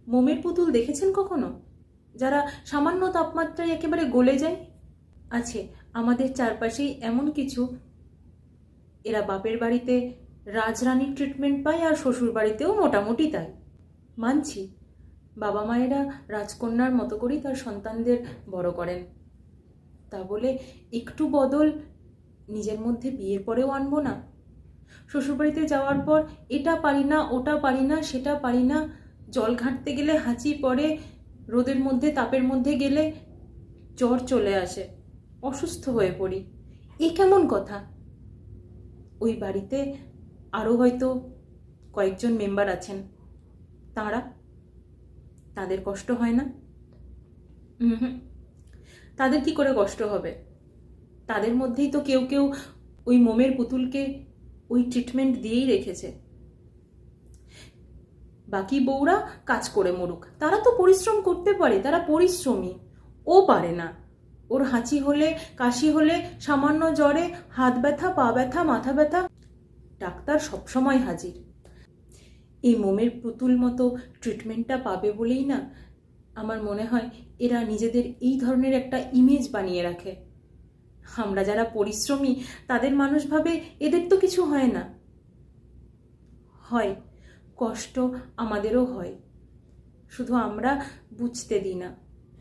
মোমের পুতুল দেখেছেন কখনো, যারা সামান্য তাপমাত্রায় একেবারে গলে যায়? আছে আমাদের চারপাশেই এমন কিছু। এরা বাপের বাড়িতে রাজরানীর ট্রিটমেন্ট পায় আর শ্বশুর বাড়িতেও মোটামুটি তাই। মানছি, বাবা মায়েরা রাজকন্যার মতো করেই তার সন্তানদের বড় করেন। তা বলে একটু বদল নিজের মধ্যে বিয়ের পরেও আনবো না? শ্বশুরবাড়িতে যাওয়ার পর এটা পারি না, ওটা পারি না, সেটা পারি না, জল ঘাঁটতে গেলে হাঁচি পড়ে, রোদের মধ্যে তাপের মধ্যে গেলে জ্বর চলে আসে, অসুস্থ হয়ে পড়ি। এ কেমন কথা? ওই বাড়িতে আরও হয়তো কয়েকজন মেম্বার আছেন, তাদের কষ্ট হয় না? তাদের কি করে কষ্ট হবে? তাদের মধ্যেই তো কেউ কেউ ওই মোমের পুতুলকে ওই ট্রিটমেন্ট দিয়েই রেখেছে। বাকি বউরা কাজ করে মরুক, তারা তো পরিশ্রম করতে পারে, তারা পরিশ্রমী। ও পারে না। ওর হাঁচি হলে, কাশি হলে, সামান্য জ্বরে হাত ব্যথা, পা ব্যথা, মাথা ব্যথা, ডাক্তার সবসময় হাজির। এই মোমের পুতুল মতো ট্রিটমেন্টটা পাবে বলেই না আমার মনে হয় এরা নিজেদের এই ধরনের একটা ইমেজ বানিয়ে রাখে। আমরা যারা পরিশ্রমী তাদের মানুষ ভাবে এদের তো কিছু হয় না। হয়, কষ্ট আমাদেরও হয়, শুধু আমরা বুঝতে দিই না।